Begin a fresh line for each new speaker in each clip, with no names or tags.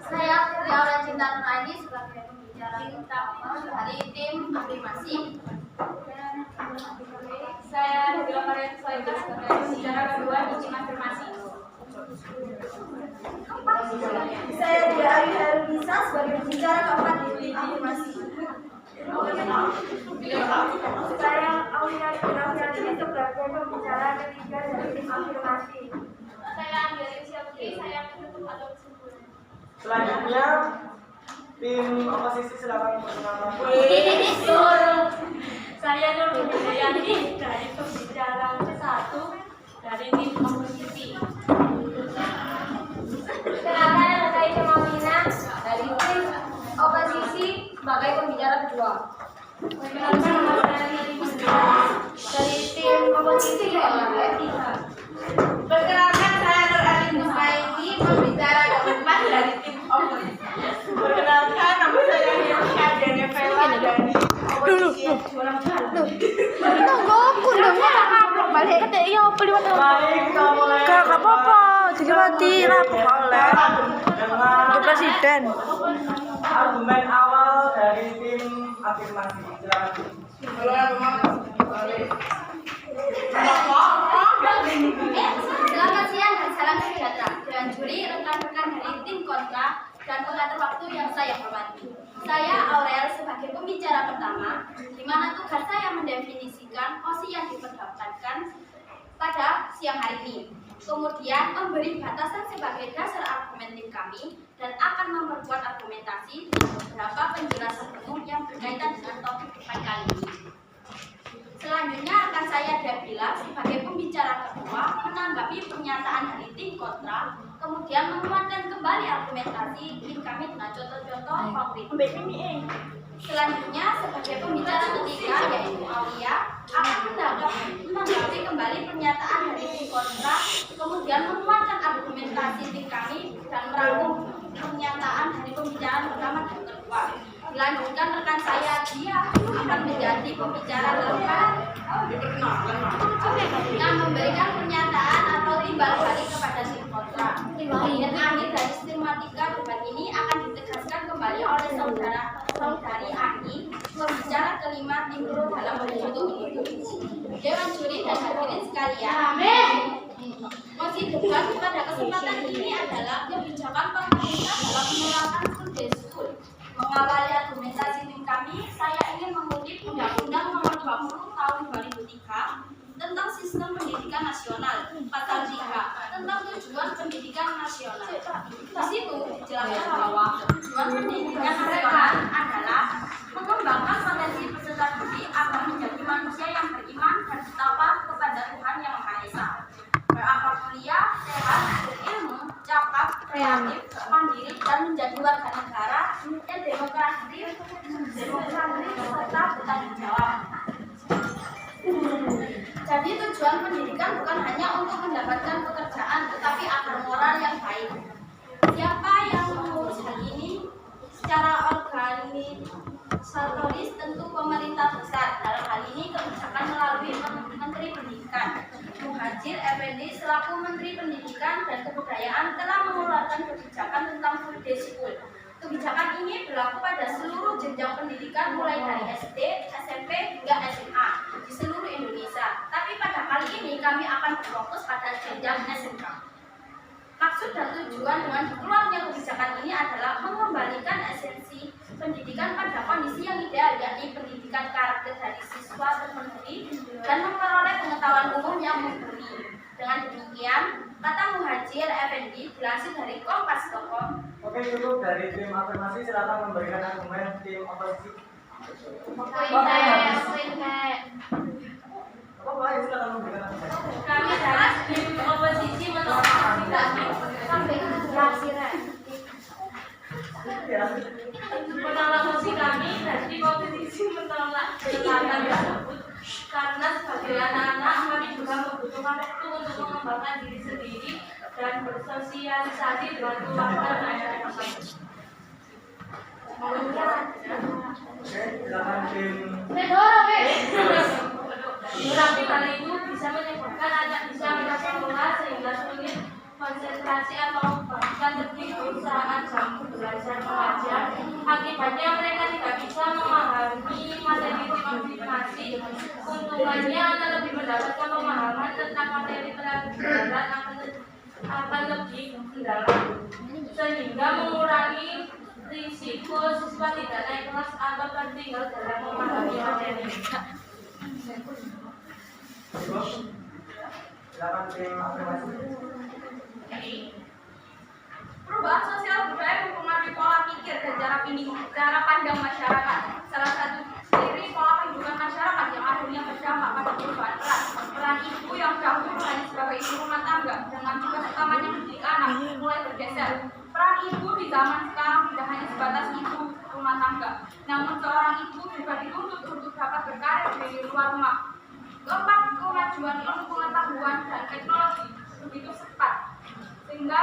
Saya Putri Aura Cinta Nuraini sebagai pembicara dari tim afirmasi. Saya Nabila Maria Soika sebagai pembicara kedua di tim afirmasi.
Saya Dia Ari Harunisa sebagai pembicara keempat di tim afirmasi. Saya Aulia Dinafiani sebagai pembicara ketiga dari tim afirmasi.
Saya Angelina Syafri, saya penutup atau kesimpulan.
Selanjutnya tim oposisi silakan perkenalkan.
Saya Nur Hidayati dari pembicara ke-1 dari tim oposisi.
Kenalkan, saya Cemamina dari tim oposisi sebagai pembicara kedua.
Perkenalkan, nama saya Lili dari tim oposisi sebagai tiga.
Perkenalkan, saya Nur Alin Nuraini, pembicara keempat dari tim oposisi.
Perkenalkan, nama saya Yosha Denevela dari oposisi.
Balik ke iya pelihara.
Mari kita mulai.
Gak apa-apa, jadi mati lah oleh
Dengan
presiden.
argumen awal dari tim afirmasi. Silakan.
Selamat siang dan salam sejahtera. Dewan juri, rekan-rekan dari tim kontra dan pengatur waktu yang saya hormati. Saya Aurel sebagai pembicara pertama, di mana tugas saya mendefinisikan OSI yang diperdebatkan pada siang hari ini. Kemudian memberi batasan sebagai dasar argumen tim kami dan akan memperkuat argumentasi dengan beberapa penjelasan umum yang berkaitan dengan topik debat kali ini. Selanjutnya akan saya Dabila sebagai pembicara kedua menanggapi pernyataan dari tim kontra, kemudian menguatkan kembali argumentasi tim kami dengan contoh-contoh konkret. Selanjutnya sebagai pembicara ketiga yaitu Aulia akan menanggapi kembali pernyataan dari tim kontra, kemudian menguatkan argumentasi tim kami dan merangkum pernyataan dari pembicaraan pertama dan kedua. Dilanjutkan rekan saya Dia akan menjadi pembicara keempat yang memberikan pernyataan atau timbal balik kepada tim kontra. Dan akhir dari sistematika debat ini akan ditegaskan kembali oleh saudari Ani, pembicara kelima tim pro dalam membentuk ini. Dewan juri dan hadirin sekalian, mosi debat pada kesempatan ini adalah kebijakan pemerintah dalam menerapkan full day school. Mengawali argumentasi tim kami, saya ingin mengutip Undang-Undang Nomor 20 Tahun 2003 tentang Sistem Pendidikan Nasional, Pasal 3 tentang tujuan pendidikan nasional. Di situ dijelaskan bahwa tujuan pendidikan nasional adalah mengembangkan potensi peserta didik agar menjadi manusia yang beriman dan bertakwa kepada Tuhan Yang Maha Esa, berakal mulia, sehat, berilmu, cakap, kreatif, mandiri, dan menjadi warga negara yang demokratis, serta bertanggung jawab. Jadi tujuan pendidikan bukan hanya untuk mendapatkan pekerjaan, tetapi agar moral yang baik. Siapa yang mengurus hal ini secara organisatoris? Tentu pemerintah pusat. Dalam hal ini kebijakan melalui Menteri Pendidikan. Muhadjir Effendi selaku Menteri Pendidikan dan Kebudayaan telah mengeluarkan kebijakan tentang full day school. Kebijakan ini berlaku pada seluruh jenjang pendidikan mulai dari SD, SMP hingga SMA di seluruh Indonesia. Tapi pada kali ini kami akan berfokus pada jenjang SMK. Maksud dan tujuan dengan dikeluarnya kebijakan ini adalah mengembalikan esensi pendidikan pada kondisi yang ideal, yakni pendidikan karakter dari siswa terpenuhi dan memperoleh pengetahuan umum yang mumpuni. Dengan demikian, kata Muhadjir Effendi dilansir dari Kompas.com.
Oke, cukup dari tim afirmasi. Silakan memberikan argumen tim oposisi. Silakan memberikan argumen.
Kami dari tim oposisi menolak mosi kami dari oposisi menolak kebijakan tersebut karena sebagai anak-anak kami juga membutuhkan waktu untuk mengembangkan diri sendiri dan bersosialisasi dengan keluarga dan masyarakat.
Oke, silakan tim.
Tapi hal itu bisa menyebabkan anak bisa merasa konsentrasi atau bahkan lebih saat jam belajar mengajar. Akibatnya mereka tidak bisa memahami materi konfirmasi. Keuntungannya anak lebih mendapatkan pemahaman tentang materi pelajaran akan lebih mendalam, sehingga mengurangi risiko siswa tidak naik kelas atau tertinggal dalam memahami materi.
Silakan tim afirmasi.
Perubahan sosial budaya mempengaruhi pola pikir dan cara pandang masyarakat. Salah satu ciri pola kehidupan masyarakat yang akhirnya berdampak pada perubahan peran ibu yang dahulu hanya sebagai ibu rumah tangga dengan tugas utamanya mendidik anak mulai bergeser. Peran ibu di zaman sekarang tidak hanya sebatas ibu rumah tangga, namun seorang ibu juga dituntut untuk dapat berkarir di luar rumah. Keempat, kemajuan ilmu pengetahuan dan teknologi begitu cepat sehingga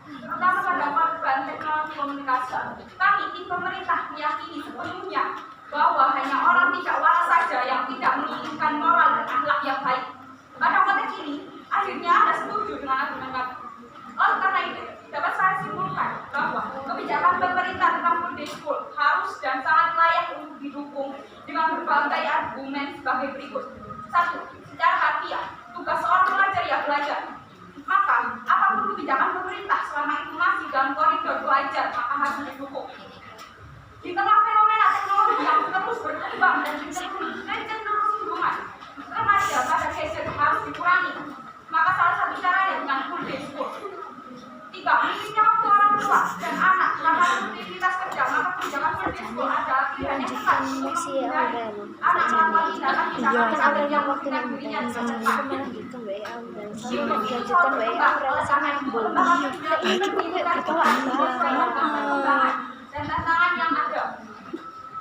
terutama pada perubahan teknologi komunikasi. Kami tim pemerintah meyakini sepenuhnya bahwa hanya orang tidak waras saja yang tidak menginginkan moral dan akhlak yang baik. Pada konteks ini, akhirnya Anda setuju dengan argumen kami. Oleh karena itu, dapat saya simpulkan bahwa kebijakan pemerintah tentang full day school harus dan sangat layak untuk didukung dengan berbagai argumen sebagai berikut. 1. Secara harfiah, tugas seorang pelajar ya belajar. Maka, apapun kebijakan pemerintah selama itu masih dalam koridor belajar, maka harus didukung. Di tengah fenomena teknologi yang terus berkembang dan cenderung remaja pada gadget harus dikurangi. Maka salah satu caranya dengan full day school. 3. Minimnya waktu orang tua dan anak karena aktivitas kerja, maka kebijakan full day school adalah pilihan yang tepat untuk menghindari anak melakukan tindakan yang memberikan dirinya dengan cepat. Dan tantangan yang ada.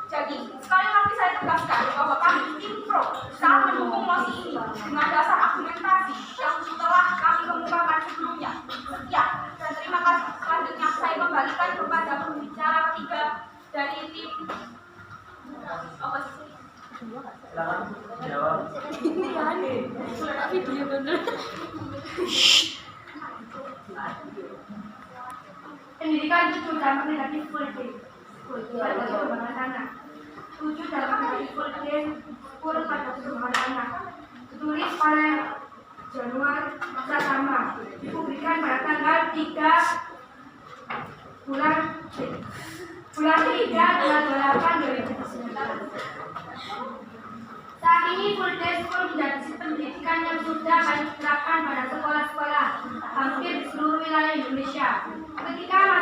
Jadi, sekali lagi saya tegaskan bahwa kami tim pro sangat mendukung mosi ini dengan dasar argumentasi yang telah kami kemukakan sebelumnya. Sekian, dan terima kasih. Selanjutnya saya kembalikan kepada pembicara ketiga dari tim oposisi.
Silakan jawab.
Video bener.
Pendidikan jujur dan menghadapi full day school pada perkembangan anak. Tujuh dalam menghadapi full day school pada perkembangan anak. Ditulis oleh Januar Pratama. Dipublikkan pada tanggal 3 bulan 3 bulan 8 2019. Saat ini full day school menjadi sistem pendidikan yang sudah banyak diterapkan pada sekolah-sekolah hampir di seluruh wilayah Indonesia. Ketika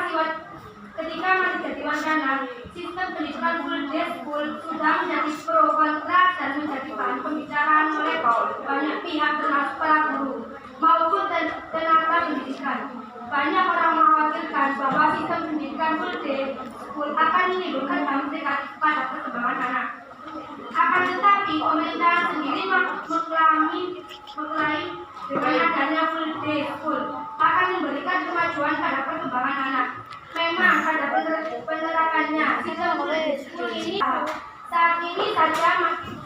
masih jadi wacana, sistem pendidikan full day school sudah menjadi pro kontra dan menjadi bahan pembicaraan oleh banyak pihak termasuk para guru maupun tenaga pendidikan. Banyak orang mengkhawatirkan bahwa sistem pendidikan full day school akan menimbulkan dampak negatif pada perkembangan anak. Akan tetapi, pemerintah sendiri mengklaim dengan adanya full day school akan memberikan kemajuan pada perkembangan anak. Memang pada penerapannya, sistem full day school ini saat ini saja masih